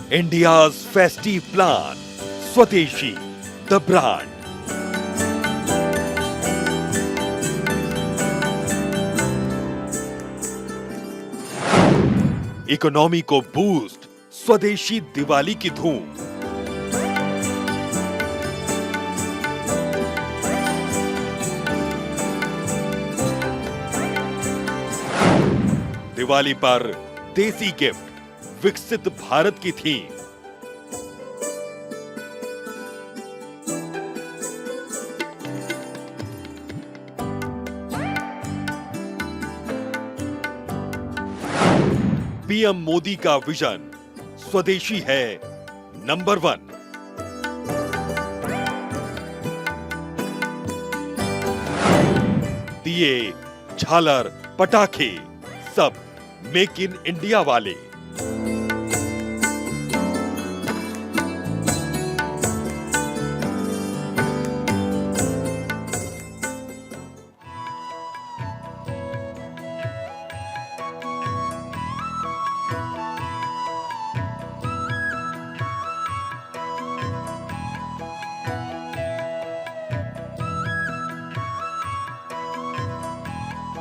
India's festive plan, Swadeshi, the brand. Economy को boost, स्वदेशी दिवाली की धूम। दिवाली पर देसी गिफ्ट, विकसित भारत की थीम। पीएम मोदी का विजन, स्वदेशी है नंबर 1। दिए, झालर, पटाखे, सब मेक इन इंडिया वाले।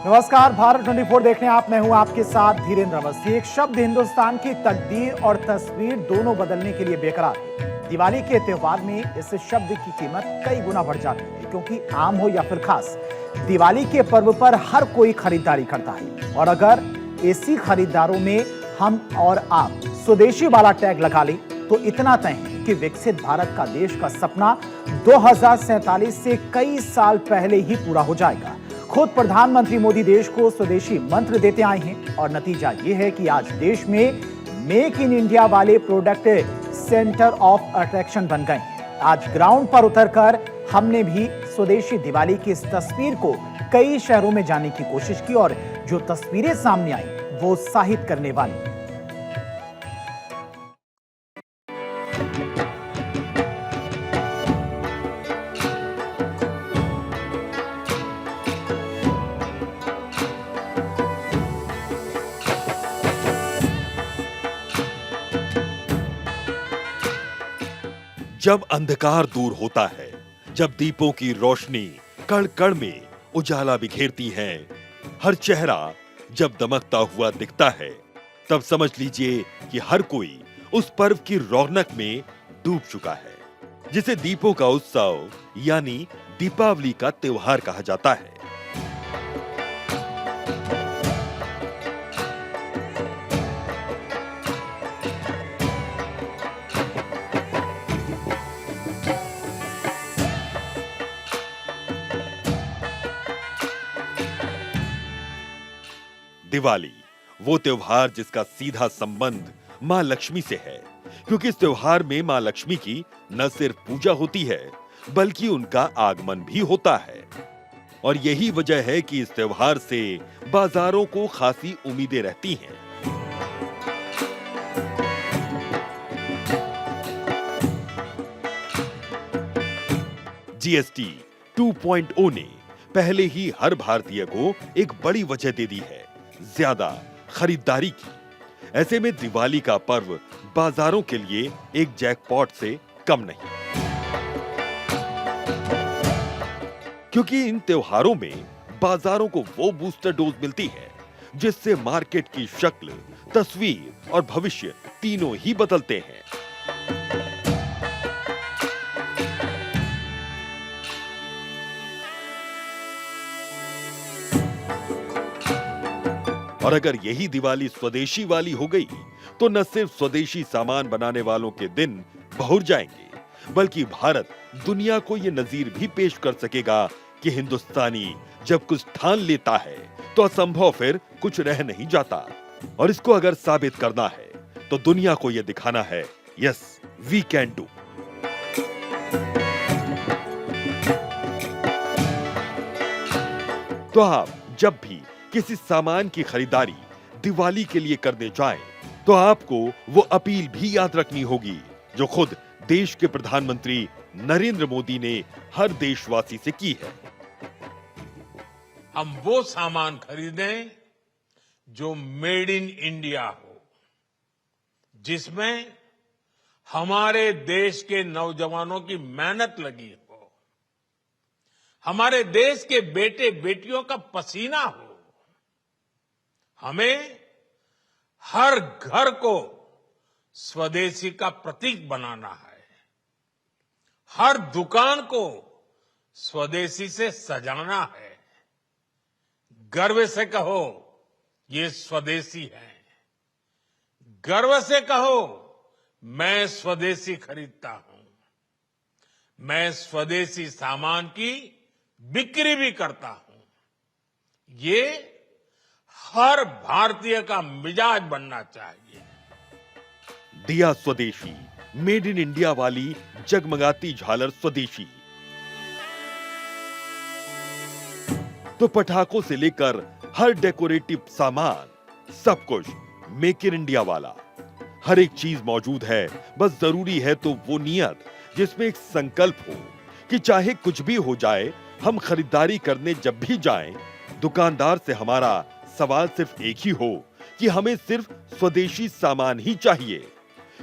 नमस्कार, भारत 24 देखने आप, मैं हूं आपके साथ धीरेन्द्र अवस्थी। एक शब्द हिंदुस्तान की तकदीर और तस्वीर दोनों बदलने के लिए बेकरार है। दिवाली के त्योहार में इस शब्द की कीमत कई गुना बढ़ जाती है, क्योंकि आम हो या फिर खास, दिवाली के पर्व पर हर कोई खरीदारी करता है। और अगर ऐसी खरीदारों में हम और आप स्वदेशी वाला टैग लगा लें तो इतना तय है कि विकसित भारत का देश का सपना 2047 से कई साल पहले ही पूरा हो जाएगा। खुद प्रधानमंत्री मोदी देश को स्वदेशी मंत्र देते आए हैं और नतीजा यह है कि आज देश में मेक इन इंडिया वाले प्रोडक्ट सेंटर ऑफ अट्रैक्शन बन गए हैं। आज ग्राउंड पर उतरकर हमने भी स्वदेशी दिवाली की इस तस्वीर को कई शहरों में जाने की कोशिश की और जो तस्वीरें सामने आई वो उत्साहित करने वाली। जब अंधकार दूर होता है, जब दीपों की रोशनी कण कण में उजाला बिखेरती है, हर चेहरा जब दमकता हुआ दिखता है, तब समझ लीजिए कि हर कोई उस पर्व की रौनक में डूब चुका है, जिसे दीपों का उत्सव यानी दीपावली का त्योहार कहा जाता है। दिवाली वो त्योहार जिसका सीधा संबंध मां लक्ष्मी से है, क्योंकि इस त्योहार में मां लक्ष्मी की न सिर्फ पूजा होती है बल्कि उनका आगमन भी होता है। और यही वजह है कि इस त्योहार से बाजारों को खासी उम्मीदें रहती हैं। जीएसटी 2.0 ने पहले ही हर भारतीय को एक बड़ी वजह दे दी है, ज्यादा खरीदारी की। ऐसे में दिवाली का पर्व बाजारों के लिए एक जैकपॉट से कम नहीं, क्योंकि इन त्योहारों में बाजारों को वो बूस्टर डोज मिलती है जिससे मार्केट की शक्ल, तस्वीर और भविष्य तीनों ही बदलते हैं। और अगर यही दिवाली स्वदेशी वाली हो गई तो न सिर्फ स्वदेशी सामान बनाने वालों के दिन बहुर जाएंगे, बल्कि भारत दुनिया को यह नजीर भी पेश कर सकेगा कि हिंदुस्तानी जब कुछ ठान लेता है तो असंभव फिर कुछ रह नहीं जाता। और इसको अगर साबित करना है तो दुनिया को यह दिखाना है, यस वी कैन डू। तो आप जब भी किसी सामान की खरीदारी दिवाली के लिए करने जाएं, तो आपको वो अपील भी याद रखनी होगी जो खुद देश के प्रधानमंत्री नरेंद्र मोदी ने हर देशवासी से की है। हम वो सामान खरीदें जो मेड इन इंडिया हो, जिसमें हमारे देश के नौजवानों की मेहनत लगी हो, हमारे देश के बेटे बेटियों का पसीना हो। हमें हर घर को स्वदेशी का प्रतीक बनाना है, हर दुकान को स्वदेशी से सजाना है। गर्व से कहो ये स्वदेशी है, गर्व से कहो मैं स्वदेशी खरीदता हूं, मैं स्वदेशी सामान की बिक्री भी करता हूं। ये हर भारतीय का मिजाज बनना चाहिए। दिया स्वदेशी, मेड इन इंडिया वाली जगमगाती झालर स्वदेशी। तो पटाखों से लेकर हर डेकोरेटिव सामान, सब कुछ मेक इन इंडिया वाला। हर एक चीज मौजूद है, बस जरूरी है तो वो नियत जिसमें एक संकल्प हो कि चाहे कुछ भी हो जाए, हम खरीदारी करने जब भी जाएं, दुकानदार से हमारा सवाल सिर्फ एक ही हो कि हमें सिर्फ स्वदेशी सामान ही चाहिए,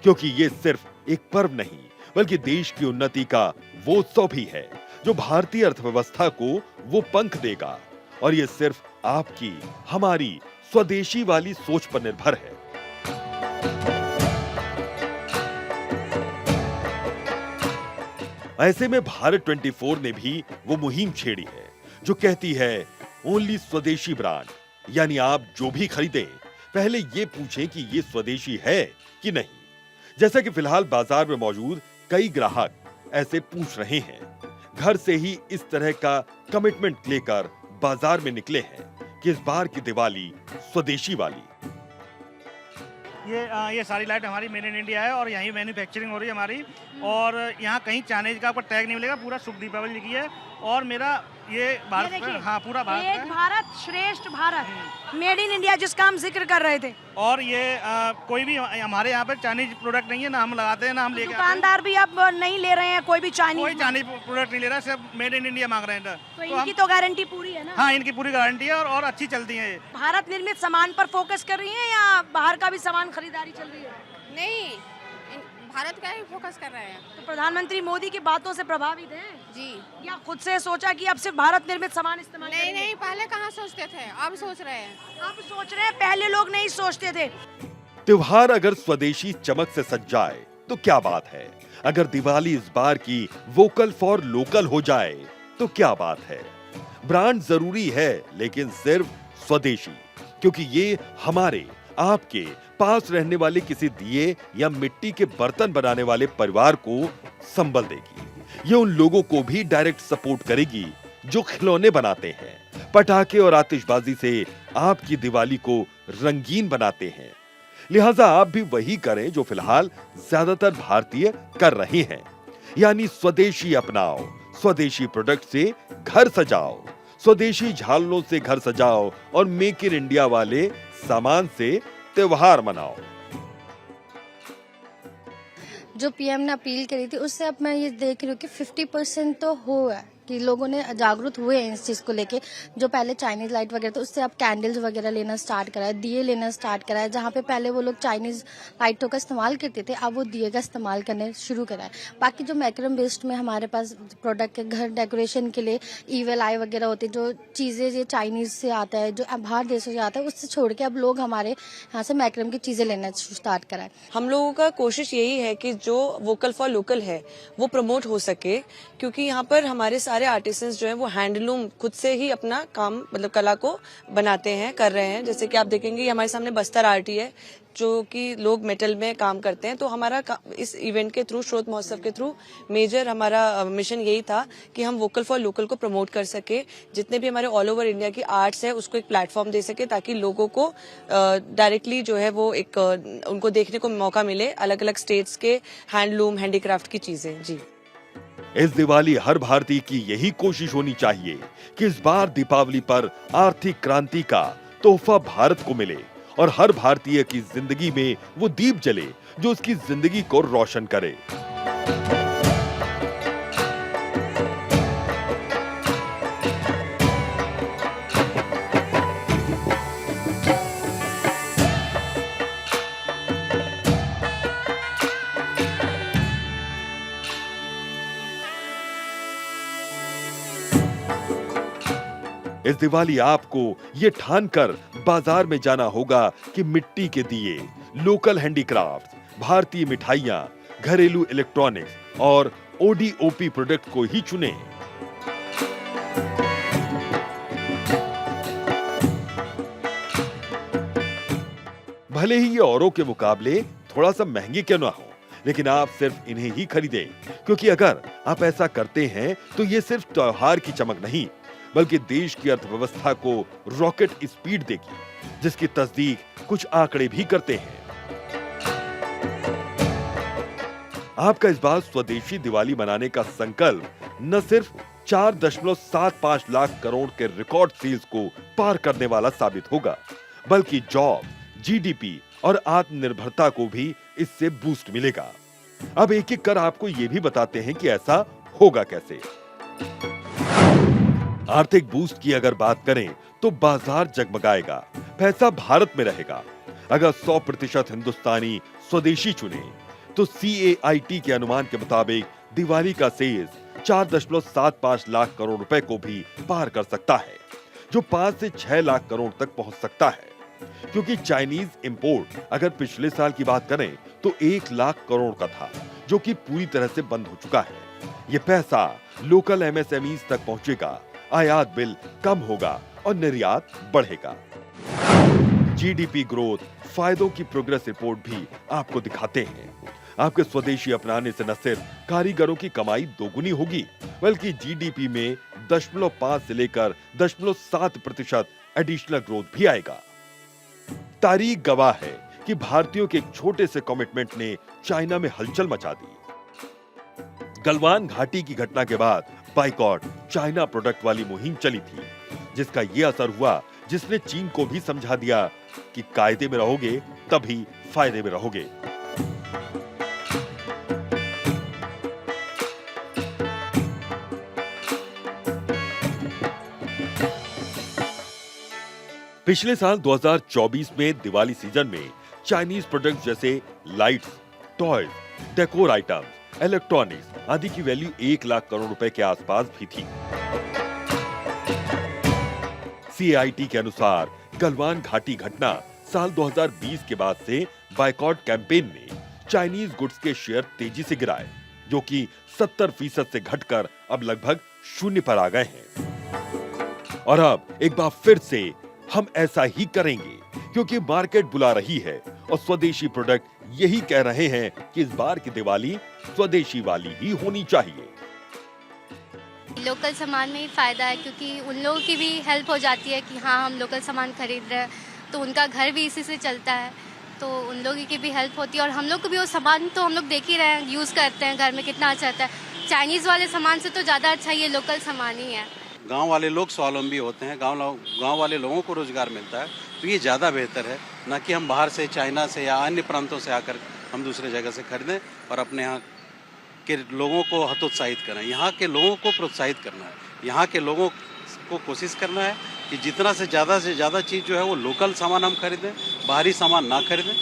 क्योंकि ये सिर्फ एक पर्व नहीं बल्कि देश की उन्नति का वो उत्सव भी है जो भारतीय अर्थव्यवस्था को वो पंख देगा। और ये सिर्फ आपकी हमारी स्वदेशी वाली सोच पर निर्भर है। ऐसे में भारत 24 ने भी वो मुहिम छेड़ी है जो कहती है ओनली स्वदेशी ब्रांड, यानी आप जो भी खरीदें पहले ये पूछें कि ये स्वदेशी है कि नहीं। जैसा कि फिलहाल बाजार में मौजूद कई ग्राहक ऐसे पूछ रहे हैं, घर से ही इस तरह का कमिटमेंट लेकर बाजार में निकले हैं कि इस बार की दिवाली स्वदेशी वाली। ये सारी लाइट हमारी मेड इन इंडिया है और यहीं मैन्युफैक्चरिंग हो रही है हमारी। और यहाँ कहीं चाइनीज का आपको टैग नहीं मिलेगा, पूरा शुभ दीपावली लिखी है। और मेरा ये भारत में, हाँ पूरा भारत एक भारत श्रेष्ठ भारत, मेड इन इंडिया जिसका हम जिक्र कर रहे थे। और ये कोई भी हमारे यहाँ पर चाइनीज प्रोडक्ट नहीं है, ना हम लगाते हैं ना हम लेके आते हैं। दुकानदार भी अब नहीं ले रहे हैं कोई भी चाइनीज प्रोडक्ट नहीं ले रहा, सिर्फ मेड इन इंडिया मांग रहे हैं। तो इनकी तो गारंटी पूरी है ना? हाँ, इनकी पूरी गारंटी है और अच्छी चलती है। भारत निर्मित सामान पर फोकस कर रही है या बाहर का भी सामान खरीदारी चल रही है? नहीं, भारत का ही फोकस कर रहे हैं। तो प्रधानमंत्री मोदी की बातों से प्रभावित हैं जी, या खुद से सोचा कि अब सिर्फ भारत निर्मित सामान इस्तेमाल करेंगे? नहीं, पहले कहाँ सोचते थे, अब सोच रहे हैं। अब सोच रहे हैं, पहले लोग नहीं सोचते थे। त्योहार अगर स्वदेशी चमक से सज जाए तो क्या बात है, अगर दिवाली इस बार की वोकल फॉर लोकल हो जाए तो क्या बात है। ब्रांड जरूरी है लेकिन सिर्फ स्वदेशी, क्योंकि ये हमारे आपके पास रहने वाले किसी दिए या मिट्टी के बर्तन बनाने वाले परिवार को संबल देगी। ये उन लोगों को भी डायरेक्ट सपोर्ट करेगी जो खिलौने बनाते हैं, पटाखे और आतिशबाजी से आपकी दिवाली को रंगीन बनाते हैं। लिहाजा आप भी वही करें जो फिलहाल ज्यादातर भारतीय कर रहे हैं, यानी स्वदेशी अपनाओ, स्वदेशी प्रोडक्ट से घर सजाओ, स्वदेशी झालरों से घर सजाओ और मेक इन इंडिया वाले सामान से त्योहार मनाओ। जो पीएम ने अपील करी थी उससे अब मैं ये देख रही हूँ कि 50% तो हुआ है कि लोगों ने जागरूक हुए हैं इस चीज़ को लेके। जो पहले चाइनीज लाइट वगैरह था उससे अब कैंडल्स वगैरह लेना स्टार्ट करा है, दिए लेना स्टार्ट करा है। जहाँ पे पहले वो लोग चाइनीज लाइटों का इस्तेमाल करते थे, अब वो दिए का इस्तेमाल करने शुरू करा है। बाकी जो मैक्रम बेस्ड में हमारे पास प्रोडक्ट है, घर डेकोरेशन के लिए ईवल आई वगैरह होती है, जो चीज़ें ये चाइनीज से आता है, जो बाहर देशों से आता है, उससे छोड़ के अब लोग हमारे यहाँ से मैक्रम की चीज़ें लेना स्टार्ट करा है। हम लोगों का कोशिश यही है कि जो वोकल फॉर लोकल है वो प्रमोट हो सके, क्योंकि यहाँ पर हमारे सारे आर्टिसंस जो हैं वो हैंडलूम खुद से ही अपना काम मतलब कला को बनाते हैं, कर रहे हैं। जैसे कि आप देखेंगे हमारे सामने बस्तर आर्टी है जो कि लोग मेटल में काम करते हैं। तो हमारा इस इवेंट के थ्रू, स्रोत महोत्सव के थ्रू मेजर हमारा मिशन यही था कि हम वोकल फॉर लोकल को प्रमोट कर सके, जितने भी हमारे ऑल ओवर इंडिया की आर्ट्स है उसको एक प्लेटफॉर्म दे सके, ताकि लोगों को डायरेक्टली जो है वो एक उनको देखने को मौका मिले अलग अलग स्टेट्स के हैंडलूम हैंडीक्राफ्ट की चीजें। जी, इस दिवाली हर भारतीय की यही कोशिश होनी चाहिए कि इस बार दीपावली पर आर्थिक क्रांति का तोहफा भारत को मिले और हर भारतीय की जिंदगी में वो दीप जले जो उसकी जिंदगी को रोशन करे। इस दिवाली आपको ये ठान कर बाजार में जाना होगा कि मिट्टी के दिए, लोकल हैंडीक्राफ्ट, भारतीय मिठाइयां, घरेलू इलेक्ट्रॉनिक्स और ओडीओपी प्रोडक्ट को ही चुनें। भले ही ये औरों के मुकाबले थोड़ा सा महंगे क्यों ना हो, लेकिन आप सिर्फ इन्हें ही खरीदें, क्योंकि अगर आप ऐसा करते हैं तो ये सिर्फ त्योहार की चमक नहीं, बल्कि देश की अर्थव्यवस्था को रॉकेट स्पीड देगी, जिसकी तस्दीक कुछ आंकड़े भी करते हैं। आपका इस बार स्वदेशी दिवाली मनाने का संकल्प न सिर्फ 4.75 लाख करोड़ के रिकॉर्ड सेल्स को पार करने वाला साबित होगा, बल्कि जॉब, जीडीपी और आत्मनिर्भरता को भी इससे बूस्ट मिलेगा। अब एक एक कर आपको ये भी बताते हैं कि ऐसा होगा कैसे। आर्थिक बूस्ट की अगर बात करें तो बाजार जगमगाएगा, पैसा भारत में रहेगा। अगर 100% हिंदुस्तानी स्वदेशी चुने तो CAIT के अनुमान के मुताबिक दिवाली का सेल्स 4.75 लाख करोड़ रुपए को भी पार कर सकता है, जो 5 से 6 लाख करोड़ तक पहुंच सकता है। क्योंकि चाइनीज इंपोर्ट अगर पिछले साल की बात करें तो 1 लाख करोड़ का था, जो कि पूरी तरह से बंद हो चुका है। ये पैसा लोकल MSMEs तक पहुंचेगा, आयात बिल कम होगा और निर्यात बढ़ेगा। जीडीपी ग्रोथ फायदों की प्रोग्रेस रिपोर्ट भी आपको दिखाते हैं। आपके स्वदेशी अपनाने से न सिर्फ कारीगरों की कमाई दोगुनी होगी, बल्कि जीडीपी में 0.5 से लेकर 0.7% एडिशनल ग्रोथ भी आएगा। तारीख गवाह है कि भारतीयों के एक छोटे से कमिटमेंट ने चाइना में हलचल मचा दी। गलवान घाटी की घटना के बाद बाइकॉट चाइना प्रोडक्ट वाली मुहिम चली थी, जिसका यह असर हुआ जिसने चीन को भी समझा दिया कि कायदे में रहोगे तभी फायदे में रहोगे। पिछले साल 2024 में दिवाली सीजन में चाइनीज प्रोडक्ट्स जैसे lights, toys, decor items, electronics आदि की वैल्यू 1 लाख करोड़ रुपए के आसपास भी थी। CAIT के अनुसार गलवान घाटी घटना साल 2020 के बाद से बाइकॉट कैंपेन ने चाइनीज गुड्स के शेयर तेजी से गिराए, जो कि 70% से घटकर अब लगभग 0 पर आ गए हैं। और अब एक बार फिर से हम ऐसा ही करेंगे, क्योंकि मार्केट बुला रही है और स्वदेशी प्रोडक्ट यही कह रहे हैं कि इस बार की दिवाली स्वदेशी वाली ही होनी चाहिए। लोकल सामान में ही फ़ायदा है, क्योंकि उन लोगों की भी हेल्प हो जाती है कि हाँ हम लोकल सामान खरीद रहे हैं, तो उनका घर भी इसी से चलता है, तो उन लोगों की भी हेल्प होती है। और हम लोग को भी वो सामान तो हम लोग देख ही रहे हैं, यूज़ करते हैं घर में, कितना अच्छा आता है। चाइनीज़ वाले सामान से तो ज़्यादा अच्छा ये लोकल सामान ही है। गांव वाले लोग स्वावलंबी होते हैं, गांव वाले लोगों को रोजगार मिलता है, तो ये ज़्यादा बेहतर है, ना कि हम बाहर से, चाइना से या अन्य प्रांतों से आकर हम दूसरे जगह से खरीदें और अपने यहाँ के लोगों को हतोत्साहित करें। यहाँ के लोगों को प्रोत्साहित करना है, यहाँ के लोगों को कोशिश करना है कि जितना से ज़्यादा चीज़ जो है वो लोकल सामान हम खरीदें, बाहरी सामान ना खरीदें,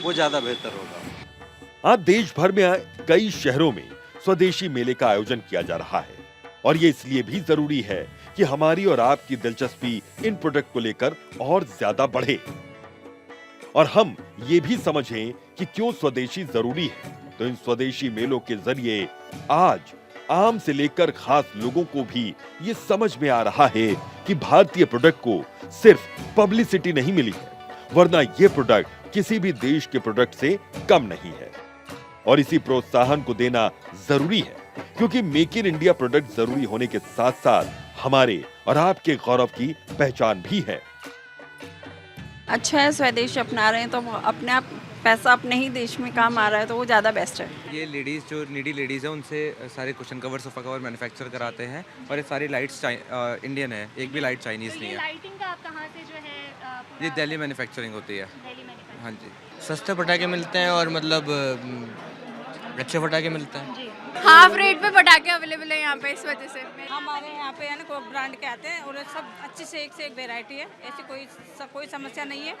वो ज़्यादा बेहतर होगा। आज देश भर में कई शहरों में स्वदेशी मेले का आयोजन किया जा रहा है, और ये इसलिए भी जरूरी है कि हमारी और आपकी दिलचस्पी इन प्रोडक्ट को लेकर और ज्यादा बढ़े, और हम ये भी समझें कि क्यों स्वदेशी जरूरी है। तो इन स्वदेशी मेलों के जरिए आज आम से लेकर खास लोगों को भी ये समझ में आ रहा है कि भारतीय प्रोडक्ट को सिर्फ पब्लिसिटी नहीं मिली है, वरना ये प्रोडक्ट किसी भी देश के प्रोडक्ट से कम नहीं है। और इसी प्रोत्साहन को देना जरूरी है, क्योंकि मेक इन इंडिया प्रोडक्ट जरूरी होने के साथ साथ हमारे और आपके गौरव की पहचान भी है। अच्छा है, स्वदेश अपना रहे हैं तो अपने आप पैसा अपने ही देश में काम आ रहा है, तो वो ज़्यादा बेस्ट है। ये लेडीज़ जो नीडी लेडीज़ है उनसे सारे cushion cover, sofa cover manufacture कराते हैं, और ये सारी लाइट्स इंडियन है, एक भी लाइट चाइनीज़ नहीं है। लाइटिंग का आप कहाँ से जो है ये दिल्ली मैन्युफैक्चरिंग होती है। हाँ जी, सस्ते पटाखे मिलते हैं और मतलब अच्छे पटाखे मिलते हैं। हाफ रेट पे पटाखे अवेलेबल है यहाँ पे, इस वजह से हमारे यहाँ पे है ना, कोई ब्रांड के आते हैं और सब अच्छी से एक वैरायटी है, ऐसी कोई समस्या नहीं है।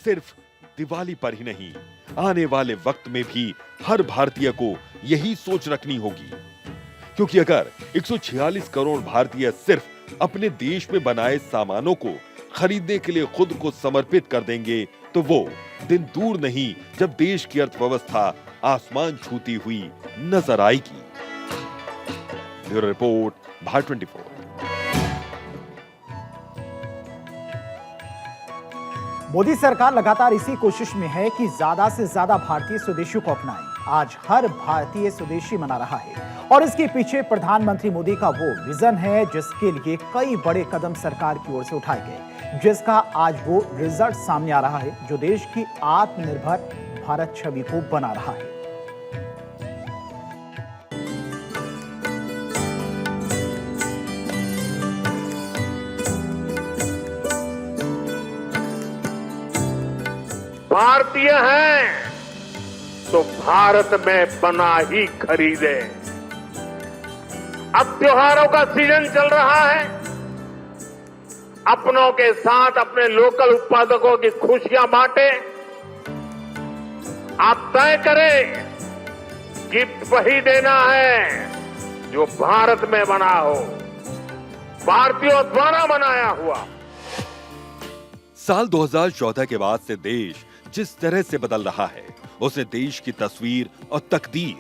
सिर्फ दिवाली पर ही नहीं, आने वाले वक्त में भी हर भारतीय को यही सोच रखनी होगी, क्योंकि अगर 146 करोड़ भारतीय सिर्फ अपने देश में बनाए सामानों को खरीदने के लिए खुद को समर्पित कर देंगे तो वो दिन दूर नहीं जब देश की अर्थव्यवस्था आसमान छूती हुई नजर आएगी। Bureau report, Bharat 24। मोदी सरकार लगातार इसी कोशिश में है कि ज्यादा से ज्यादा भारतीय स्वदेशी को अपनाएं। आज हर भारतीय स्वदेशी मना रहा है और इसके पीछे प्रधानमंत्री मोदी का वो विजन है जिसके लिए कई बड़े कदम सरकार की ओर से उठाए गए, जिसका आज वो रिजल्ट सामने आ रहा है जो देश की आत्मनिर्भर भारत छवि को बना रहा है। भारतीय हैं तो भारत में बना ही खरीदे। अब त्योहारों का सीजन चल रहा है, अपनों के साथ अपने लोकल उत्पादकों की खुशियां बांटे। आप तय करें, गिफ्ट वही देना है जो भारत में बना हो, भारतीयों द्वारा बनाया हुआ। साल 2014 के बाद से देश जिस तरह से बदल रहा है उसने देश की तस्वीर और तकदीर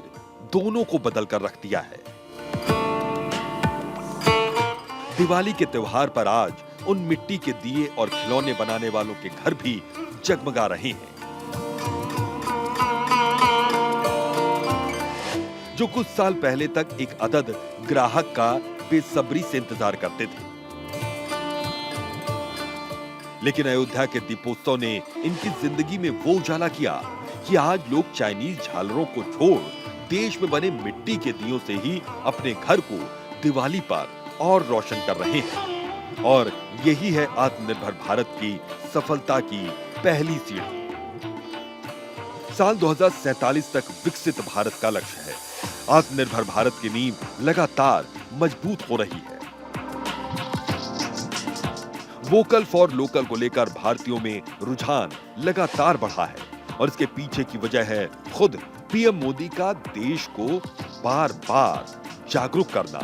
दोनों को बदल कर रख दिया है। दिवाली के त्योहार पर आज उन मिट्टी के दिए और खिलौने बनाने वालों के घर भी जगमगा रहे हैं जो कुछ साल पहले तक एक अदद ग्राहक का बेसब्री से इंतजार करते थे। लेकिन अयोध्या के दीपोत्सव ने इनकी जिंदगी में वो उजाला किया कि आज लोग चाइनीज झालरों को छोड़ देश में बने मिट्टी के दियों से ही अपने घर को दिवाली पर और रोशन कर रहे हैं। और यही है आत्मनिर्भर भारत की सफलता की पहली सीढ़ी। साल 2047 तक विकसित भारत का लक्ष्य है। आत्मनिर्भर भारत की नींव लगातार मजबूत हो रही है। वोकल फॉर लोकल को लेकर भारतीयों में रुझान लगातार बढ़ा है और इसके पीछे की वजह है खुद पीएम मोदी का देश को बार बार जागरूक करना।